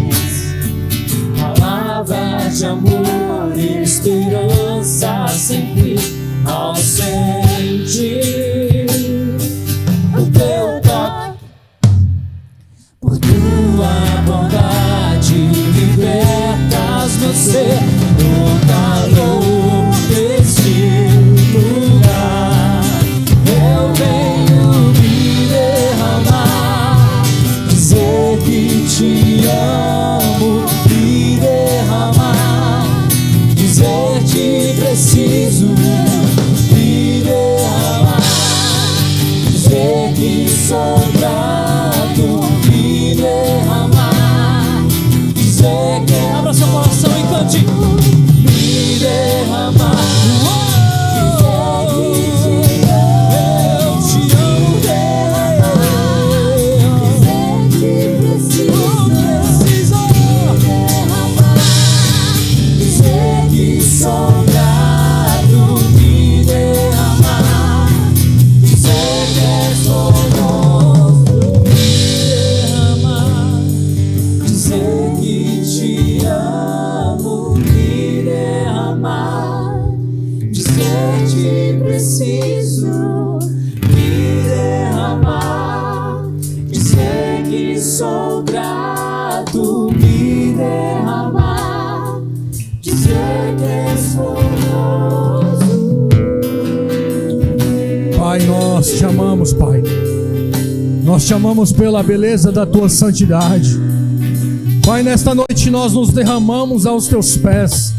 palavras de amor, esperança sem fim. Ao sentir o teu toque, por tua bondade libertas meu ser do calor deste lugar. Eu venho me derramar, dizer que te amo. Dizer-te preciso, me derramar, dizer que sou grato, me derramar, dizer que abra seu coração e cante, me derramar. Sou grato, me derramar, dizer que és fogoso, me derramar, preciso me derramar, dizer que sou grato, me derramar, dizer que és formoso. Pai, nós te amamos, Pai. Nós te amamos pela beleza da tua santidade. Pai, nesta noite nós nos derramamos aos teus pés.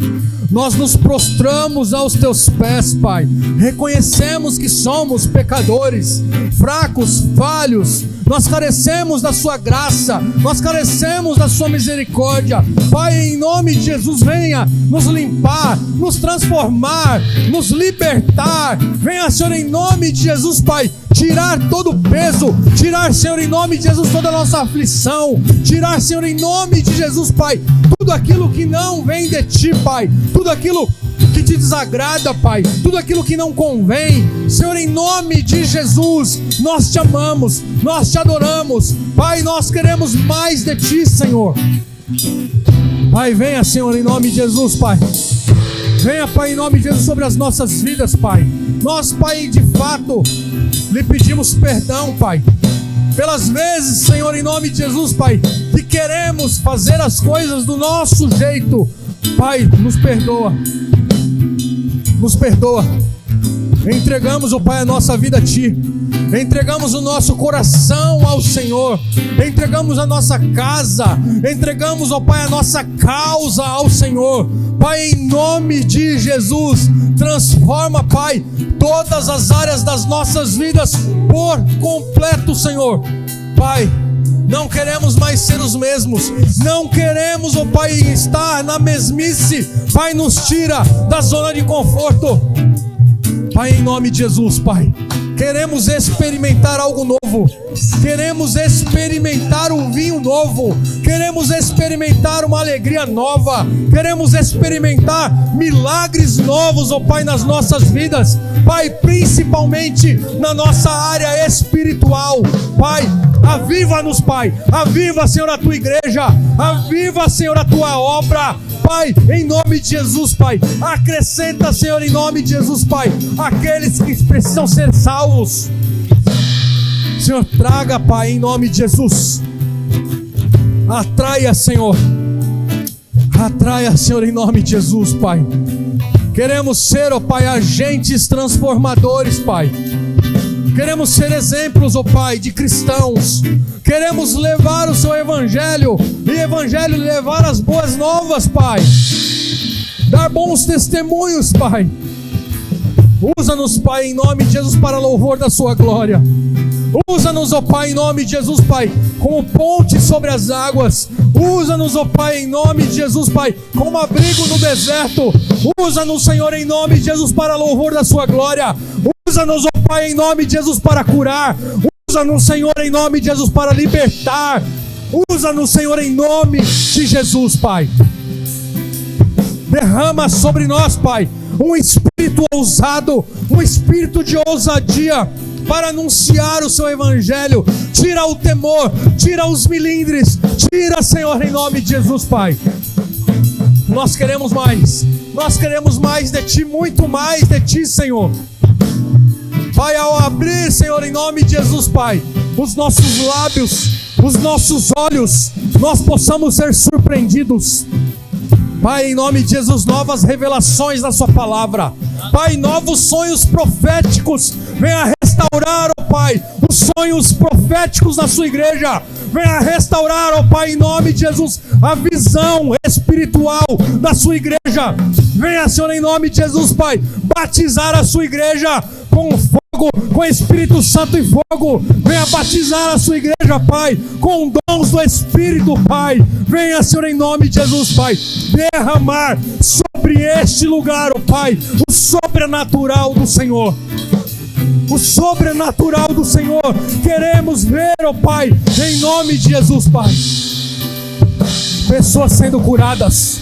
Nós nos prostramos aos teus pés, Pai. Reconhecemos que somos pecadores, fracos, falhos. Nós carecemos da sua graça, nós carecemos da sua misericórdia. Pai, em nome de Jesus, venha nos limpar, nos transformar, nos libertar. Venha, Senhor, em nome de Jesus, Pai, tirar todo o peso, tirar, Senhor, em nome de Jesus, toda a nossa aflição, tirar, Senhor, em nome de Jesus, Pai, tudo aquilo que não vem de Ti, Pai, tudo aquilo que te desagrada, Pai, tudo aquilo que não convém. Senhor, em nome de Jesus, nós te amamos, nós te adoramos, Pai, nós queremos mais de Ti, Senhor. Pai, venha, Senhor, em nome de Jesus, Pai. Venha, Pai, em nome de Jesus, sobre as nossas vidas, Pai. Nós, Pai, de fato, lhe pedimos perdão, Pai, pelas vezes, Senhor, em nome de Jesus, Pai, que queremos fazer as coisas do nosso jeito. Pai, nos perdoa. Nos perdoa. Entregamos, ó Pai, a nossa vida a Ti. Entregamos o nosso coração ao Senhor. Entregamos a nossa casa. Entregamos, ó Pai, a nossa causa ao Senhor. Pai, em nome de Jesus, transforma, Pai, todas as áreas das nossas vidas por completo, Senhor. Pai, não queremos mais ser os mesmos. Não queremos, ó Pai, estar na mesmice. Pai, nos tira da zona de conforto. Pai, em nome de Jesus, Pai, queremos experimentar algo novo. Queremos experimentar um vinho novo. Queremos experimentar uma alegria nova. Queremos experimentar milagres novos, ó Pai, nas nossas vidas. Pai, principalmente na nossa área espiritual. Pai, aviva-nos, Pai. Aviva, Senhor, a Tua igreja. Aviva, Senhor, a Tua obra. Pai, em nome de Jesus, Pai, acrescenta, Senhor, em nome de Jesus, Pai, aqueles que precisam ser salvos. Senhor, traga, Pai, em nome de Jesus. Atraia, Senhor. Atraia, Senhor, em nome de Jesus, Pai. Queremos ser, ó Pai, agentes transformadores, Pai. Queremos ser exemplos, ó Pai, de cristãos. Queremos levar o Seu Evangelho. E Evangelho levar as boas novas, Pai. Dar bons testemunhos, Pai. Usa-nos, Pai, em nome de Jesus, para louvor da Sua glória. Usa-nos, ó Pai, em nome de Jesus, Pai, como ponte sobre as águas. Usa-nos, ó Pai, em nome de Jesus, Pai, como abrigo no deserto. Usa-nos, Senhor, em nome de Jesus, para louvor da Sua glória. Usa-nos, ó Pai, em nome de Jesus, para curar. Usa-nos, Senhor, em nome de Jesus, para libertar. Usa-nos, Senhor, em nome de Jesus, Pai. Derrama sobre nós, Pai, um espírito ousado, um espírito de ousadia para anunciar o Seu Evangelho. Tira o temor, tira os milindres, tira, Senhor, em nome de Jesus, Pai. Nós queremos mais de Ti, muito mais de Ti, Senhor. Pai, ao abrir, Senhor, em nome de Jesus, Pai, os nossos lábios, os nossos olhos, nós possamos ser surpreendidos. Pai, em nome de Jesus, novas revelações da Sua palavra. Pai, novos sonhos proféticos. Venha restaurar, ó Pai, os sonhos proféticos da Sua igreja. Venha restaurar, ó Pai, em nome de Jesus, a visão espiritual da Sua igreja. Venha, Senhor, em nome de Jesus, Pai, batizar a Sua igreja com fogo, com Espírito Santo e fogo. Venha batizar a Sua igreja, Pai, com dons do Espírito, Pai. Venha, Senhor, em nome de Jesus, Pai, derramar sobre este lugar, ó Pai, o sobrenatural do Senhor. O sobrenatural do Senhor. Queremos ver, ó Pai, em nome de Jesus, Pai, pessoas sendo curadas.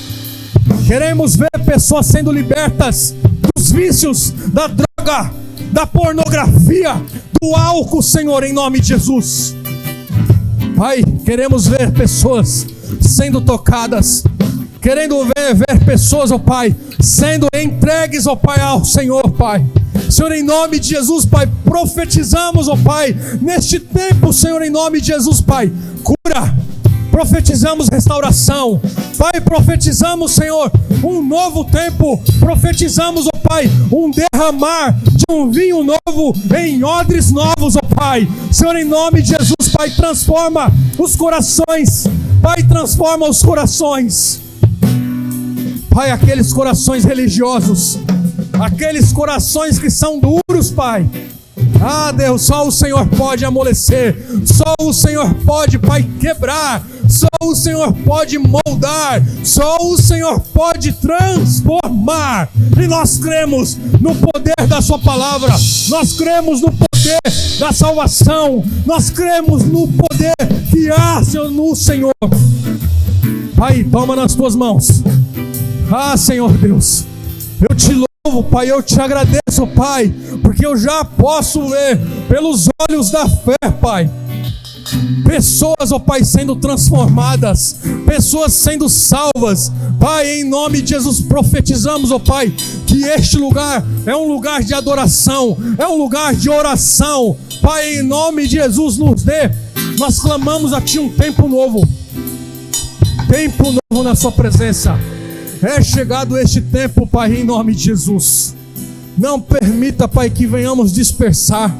Queremos ver pessoas sendo libertas dos vícios, da droga, da pornografia, do álcool, Senhor, em nome de Jesus. Pai, queremos ver pessoas sendo tocadas. Querendo ver pessoas, ó Pai, sendo entregues, ó Pai, ao Senhor, Pai. Senhor, em nome de Jesus, Pai, profetizamos, ó Pai, neste tempo, Senhor, em nome de Jesus, Pai, cura. Profetizamos restauração, Pai, profetizamos, Senhor, um novo tempo, profetizamos, ó Pai, um derramar de um vinho novo em odres novos, ó Pai. Senhor, em nome de Jesus, Pai, transforma os corações, Pai, transforma os corações, Pai, aqueles corações religiosos, aqueles corações que são duros, Pai. Ah, Deus, só o Senhor pode amolecer, só o Senhor pode, Pai, quebrar, só o Senhor pode moldar, só o Senhor pode transformar. E nós cremos no poder da Sua palavra, nós cremos no poder da salvação, nós cremos no poder que há, Senhor, no Senhor. Pai, toma nas Tuas mãos. Ah, Senhor Deus, eu te louvo, Pai, eu te agradeço, Pai, porque eu já posso ver pelos olhos da fé, Pai, pessoas, ó Pai, sendo transformadas, pessoas sendo salvas. Pai, em nome de Jesus, profetizamos, ó Pai, que este lugar é um lugar de adoração, é um lugar de oração. Pai, em nome de Jesus, nos dê, nós clamamos a Ti um tempo novo na Sua presença. É chegado este tempo, Pai, em nome de Jesus. Não permita, Pai, que venhamos dispersar.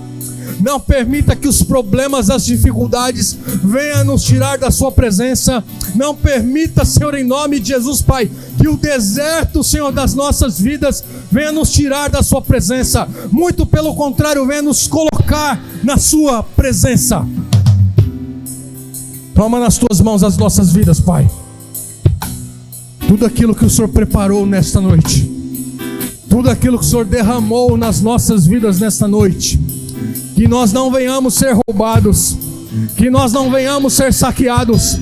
Não permita que os problemas, as dificuldades venham nos tirar da Sua presença. Não permita, Senhor, em nome de Jesus, Pai, que o deserto, Senhor, das nossas vidas venha nos tirar da Sua presença. Muito pelo contrário, venha nos colocar na Sua presença. Toma nas Tuas mãos as nossas vidas, Pai. Tudo aquilo que o Senhor preparou nesta noite, tudo aquilo que o Senhor derramou nas nossas vidas nesta noite, que nós não venhamos ser roubados, que nós não venhamos ser saqueados.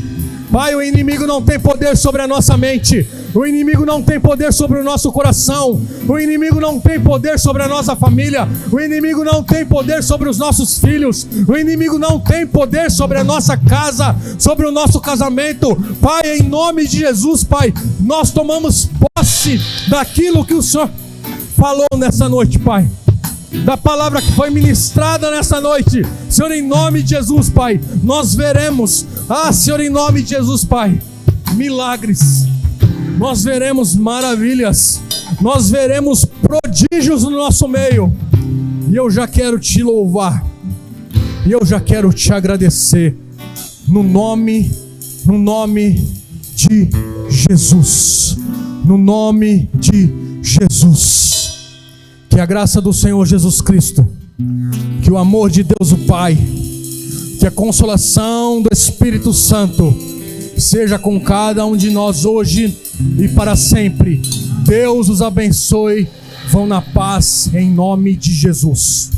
Pai, o inimigo não tem poder sobre a nossa mente, o inimigo não tem poder sobre o nosso coração, o inimigo não tem poder sobre a nossa família, o inimigo não tem poder sobre os nossos filhos, o inimigo não tem poder sobre a nossa casa, sobre o nosso casamento. Pai, em nome de Jesus, Pai, nós tomamos posse daquilo que o Senhor falou nessa noite, Pai, da palavra que foi ministrada nessa noite. Senhor, em nome de Jesus, Pai, nós veremos, Senhor, em nome de Jesus, Pai, milagres, nós veremos maravilhas, nós veremos prodígios no nosso meio. E eu já quero Te louvar, e eu já quero Te agradecer, no nome de Jesus, no nome de Jesus. Que a graça do Senhor Jesus Cristo, que o amor de Deus o Pai, que a consolação do Espírito Santo seja com cada um de nós hoje e para sempre. Deus os abençoe. Vão na paz em nome de Jesus.